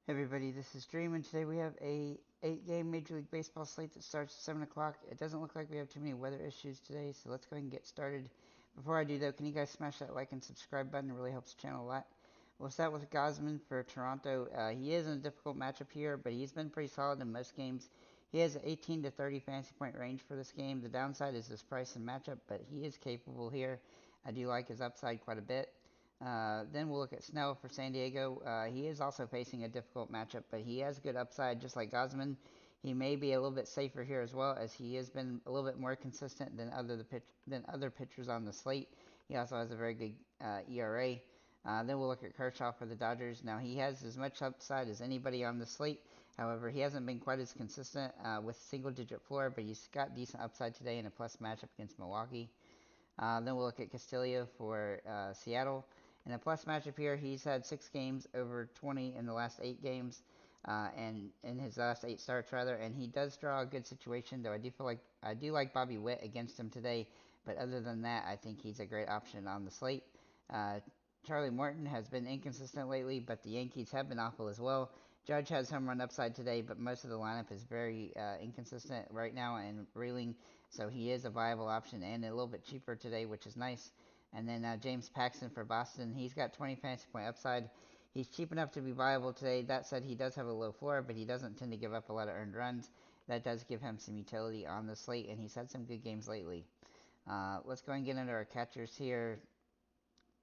Hey everybody, this is Dream, and today we have a 8-game Major League Baseball slate that starts at 7 o'clock. It doesn't look like we have too many weather issues today, so let's go ahead and get started. Before I do though, can you guys smash that like and subscribe button? It really helps the channel a lot. We'll start with Gosman for Toronto. He is in a difficult matchup here, but he's been pretty solid in most games. He has an 18 to 30 fantasy point range for this game. The downside is his price and matchup, but he is capable here. I do like his upside quite a bit. Then we'll look at Snell for San Diego. He is also facing a difficult matchup, but he has good upside, just like Gosman. He may be a little bit safer here as well, as he has been a little bit more consistent than other pitchers on the slate. He also has a very good ERA. Then we'll look at Kershaw for the Dodgers. Now he has as much upside as anybody on the slate. However, he hasn't been quite as consistent with single-digit floor, but he's got decent upside today in a plus matchup against Milwaukee. Then we'll look at Castillo for Seattle. In a plus matchup here, he's had 6 games over 20 in the last 8 games, and in his last 8 starts rather. And he does draw a good situation, though I do like Bobby Witt against him today. But other than that, I think he's a great option on the slate. Uh, Charlie Morton has been inconsistent lately, but the Yankees have been awful as well. Judge has home run upside today, but most of the lineup is very inconsistent right now and reeling, so he is a viable option and a little bit cheaper today, which is nice. And then James Paxton for Boston, he's got 20 fantasy point upside. He's cheap enough to be viable today. That said, he does have a low floor, but he doesn't tend to give up a lot of earned runs. That does give him some utility on the slate, and he's had some good games lately. Let's go and get into our catchers here.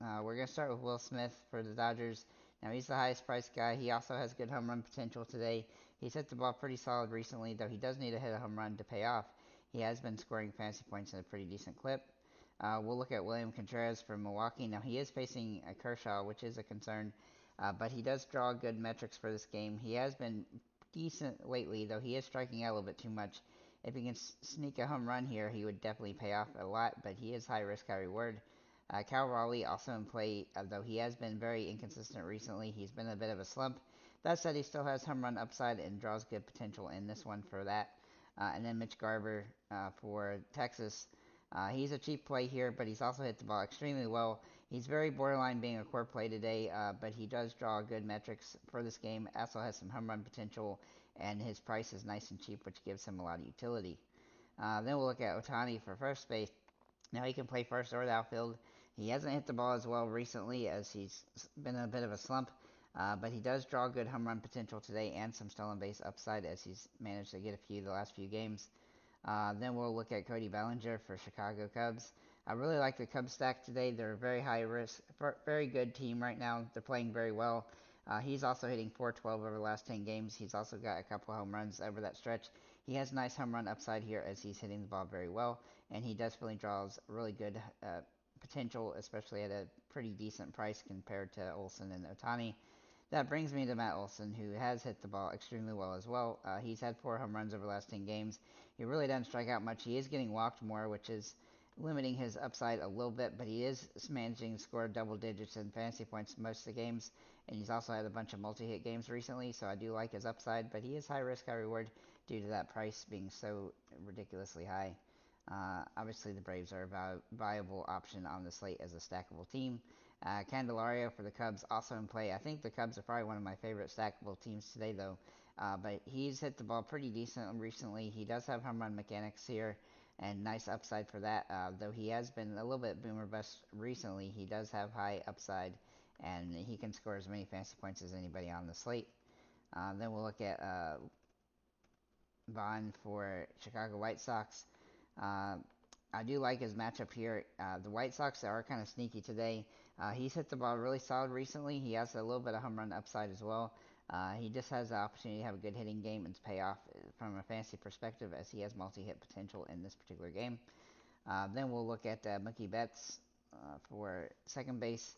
We're going to start with Will Smith for the Dodgers. Now, he's the highest priced guy. He also has good home run potential today. He's hit the ball pretty solid recently, though he does need to hit a home run to pay off. He has been scoring fantasy points in a pretty decent clip. We'll look at William Contreras from Milwaukee. Now, he is facing a Kershaw, which is a concern, but he does draw good metrics for this game. He has been decent lately, though he is striking out a little bit too much. If he can sneak a home run here, he would definitely pay off a lot, but he is high risk, high reward. Cal Raleigh also in play, though he has been very inconsistent recently. He's been a bit of a slump. That said, he still has home run upside and draws good potential in this one for that. And then Mitch Garver for Texas. He's a cheap play here, but he's also hit the ball extremely well. He's very borderline being a core play today, but he does draw good metrics for this game. Also has some home run potential, and his price is nice and cheap, which gives him a lot of utility. Then we'll look at Ohtani for first base. Now he can play first or the outfield. He hasn't hit the ball as well recently as he's been in a bit of a slump, but he does draw good home run potential today and some stolen base upside as he's managed to get a few the last few games. Then we'll look at Cody Bellinger for Chicago Cubs. I really like the Cubs stack today. They're a very high risk, very good team right now. They're playing very well. He's also hitting 412 over the last 10 games. He's also got a couple home runs over that stretch. He has nice home run upside here as he's hitting the ball very well, and he definitely draws really good potential, especially at a pretty decent price compared to Olsen and Ohtani. That brings me to Matt Olson, who has hit the ball extremely well as well. He's had 4 home runs over the last 10 games. He really doesn't strike out much. He is getting walked more, which is limiting his upside a little bit, but he is managing to score double digits in fantasy points most of the games, and he's also had a bunch of multi-hit games recently, so I do like his upside, but he is high risk, high reward due to that price being so ridiculously high. Obviously, the Braves are a viable option on the slate as a stackable team. Candelario for the Cubs also in play. I think the Cubs are probably one of my favorite stackable teams today, though. But he's hit the ball pretty decent recently. He does have home run mechanics here and nice upside for that. Though he has been a little bit boomer bust recently, he does have high upside and he can score as many fantasy points as anybody on the slate. Then we'll look at Vaughn for Chicago White Sox. Uh, I do like his matchup here. The White Sox are kind of sneaky today. He's hit the ball really solid recently. He has a little bit of home run upside as well. He just has the opportunity to have a good hitting game and to pay off from a fantasy perspective as he has multi-hit potential in this particular game. Then we'll look at Mookie Betts for second base.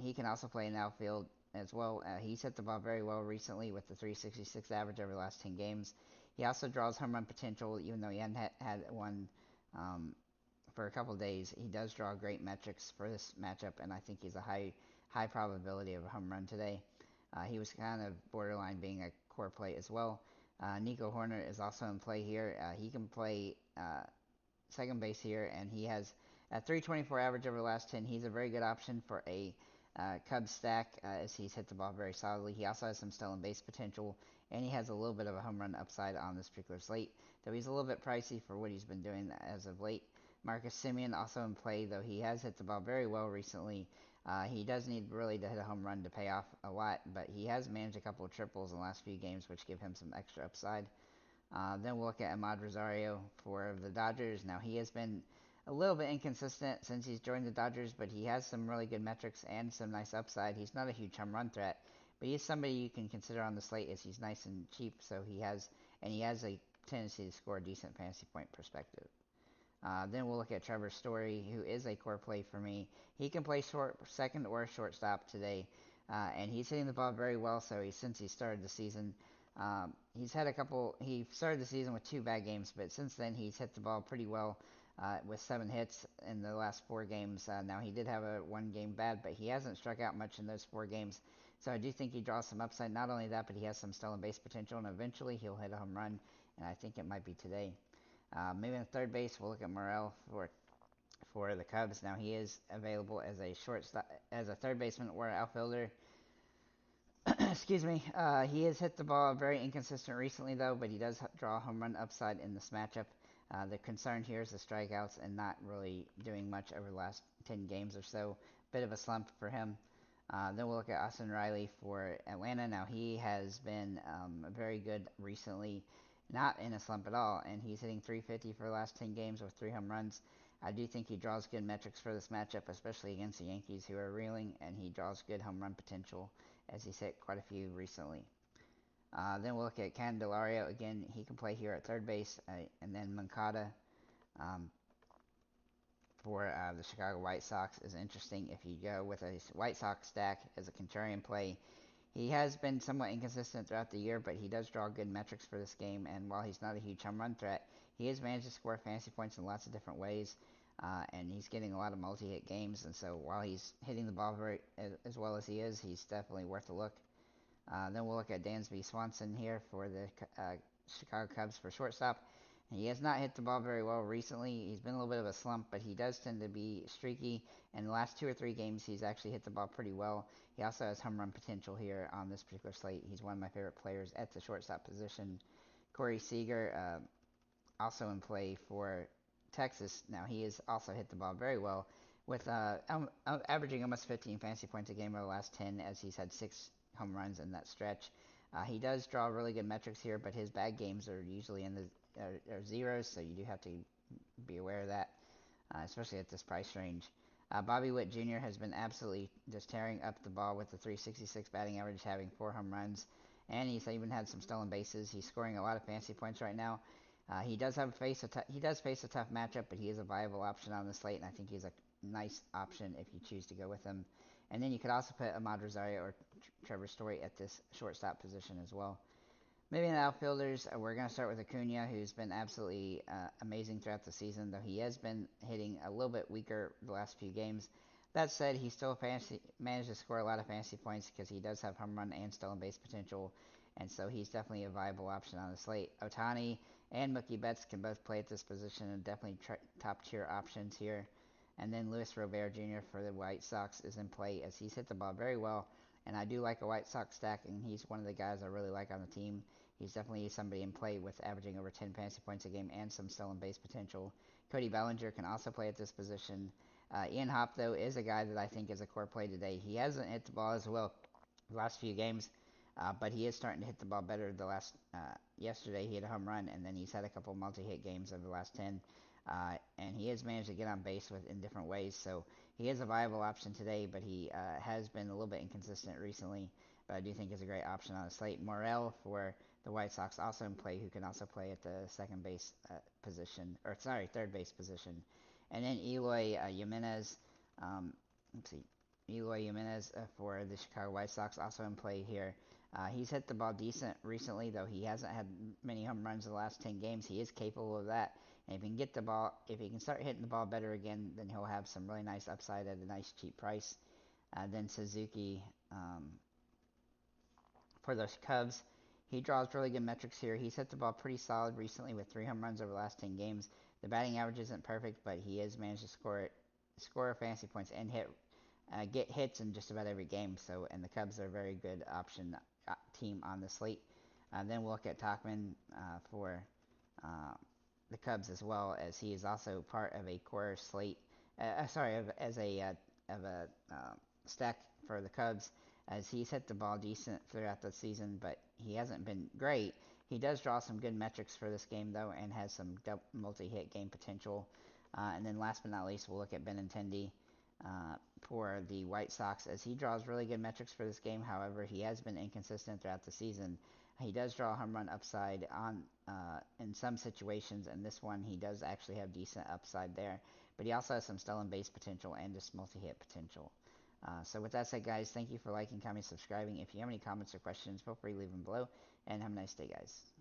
He can also play in outfield as well. He's hit the ball very well recently with the 366 average over the last 10 games. He also draws home run potential, even though he hadn't had one for a couple of days. He does draw great metrics for this matchup, and I think he's a high probability of a home run today. He was kind of borderline being a core play as well. Nico Horner is also in play here. He can play second base here, and he has a 324 average over the last 10. He's a very good option for a Cubs stack as he's hit the ball very solidly. He also has some stolen base potential, and he has a little bit of a home run upside on this particular slate, though he's a little bit pricey for what he's been doing as of late. Marcus Semien also in play, though he has hit the ball very well recently. He does need really to hit a home run to pay off a lot, but he has managed a couple of triples in the last few games, which give him some extra upside. Then we'll look at Ahmad Rosario for the Dodgers. Now, he has been a little bit inconsistent since he's joined the Dodgers, but he has some really good metrics and some nice upside. He's not a huge home run threat, but he's somebody you can consider on the slate as he's nice and cheap, he has a tendency to score a decent fantasy point perspective. Then we'll look at Trevor Story, who is a core play for me. He can play short, second or shortstop today, and he's hitting the ball very well. Since he started the season, he's had a couple. He started the season with 2 bad games, but since then he's hit the ball pretty well with 7 hits in the last 4 games. Now he did have a 1 game bad, but he hasn't struck out much in those 4 games. So I do think he draws some upside. Not only that, but he has some stolen base potential, and eventually he'll hit a home run, and I think it might be today. Maybe in third base, we'll look at Morel for the Cubs. Now he is available as a shortstop, as a third baseman or outfielder. Excuse me. He has hit the ball very inconsistent recently, though, but he does draw a home run upside in this matchup. The concern here is the strikeouts and not really doing much over the last 10 games or so. Bit of a slump for him. Then we'll look at Austin Riley for Atlanta. Now he has been very good recently, not in a slump at all, and he's hitting 350 for the last 10 games with 3 home runs. I do think he draws good metrics for this matchup, especially against the Yankees, who are reeling, and he draws good home run potential as he's hit quite a few recently. Then we'll look at Candelario. Again, he can play here at third base, and then Moncada um, for the Chicago White Sox is interesting if you go with a White Sox stack as a contrarian play. He has been somewhat inconsistent throughout the year, but he does draw good metrics for this game, and while he's not a huge home run threat, he has managed to score fantasy points in lots of different ways, and he's getting a lot of multi-hit games, and so while he's hitting the ball very as well as he is, he's definitely worth a look. Then we'll look at Dansby Swanson here for the Chicago Cubs for shortstop. He has not hit the ball very well recently. He's been a little bit of a slump, but he does tend to be streaky. In the last 2 or 3 games, he's actually hit the ball pretty well. He also has home run potential here on this particular slate. He's one of my favorite players at the shortstop position. Corey Seager, also in play for Texas. Now, he has also hit the ball very well with averaging almost 15 fantasy points a game over the last 10 as he's had 6 home runs in that stretch. He does draw really good metrics here, but his bad games are usually in the zeros, so you do have to be aware of that, especially at this price range. Bobby Witt Jr. has been absolutely just tearing up the ball with the 366 batting average, having 4 home runs, and he's even had some stolen bases. He's scoring a lot of fantasy points right now. He does face a tough matchup, but he is a viable option on the slate, and I think he's a nice option if you choose to go with him. And then you could also put Ahmad Rosario or Trevor Story at this shortstop position as well. Maybe in the outfielders, we're going to start with Acuna, who's been absolutely amazing throughout the season, though he has been hitting a little bit weaker the last few games. That said, he still managed to score a lot of fantasy points because he does have home run and stolen base potential, and so he's definitely a viable option on the slate. Ohtani and Mookie Betts can both play at this position and definitely top-tier options here. And then Luis Robert Jr. for the White Sox is in play as he's hit the ball very well, and I do like a White Sox stack, and he's one of the guys I really like on the team. He's definitely somebody in play with averaging over 10 fantasy points a game and some stolen base potential. Cody Bellinger can also play at this position. Ian Happ, though, is a guy that I think is a core play today. He hasn't hit the ball as well the last few games, but he is starting to hit the ball better. Yesterday he hit a home run, and then he's had a couple multi-hit games over the last 10, and he has managed to get on base in different ways. So he is a viable option today, but he has been a little bit inconsistent recently. But I do think is a great option on the slate. Morel for the White Sox also in play, who can also play at the third base position. And then Eloy Jimenez, for the Chicago White Sox also in play here. He's hit the ball decent recently, though he hasn't had many home runs in the last 10 games. He is capable of that. And if he can start hitting the ball better again, then he'll have some really nice upside at a nice cheap price. Then Suzuki for the Cubs. He draws really good metrics here. He's hit the ball pretty solid recently with 3 home runs over the last 10 games. The batting average isn't perfect, but he has managed to score fantasy points and hit get hits in just about every game. So, and the Cubs are a very good option team on the slate. Then we'll look at Tachman for uh, the Cubs as well, as he is also part of a core slate. As a stack for the Cubs, as he's hit the ball decent throughout the season, but he hasn't been great. He does draw some good metrics for this game though, and has some multi-hit game potential. And then last but not least, we'll look at Benintendi for the White Sox, as he draws really good metrics for this game. However, he has been inconsistent throughout the season. He does draw a home run upside on in some situations, and this one he does actually have decent upside there. But he also has some stolen base potential and just multi-hit potential. So with that said, guys, thank you for liking, commenting, subscribing. If you have any comments or questions, feel free to leave them below, and have a nice day, guys.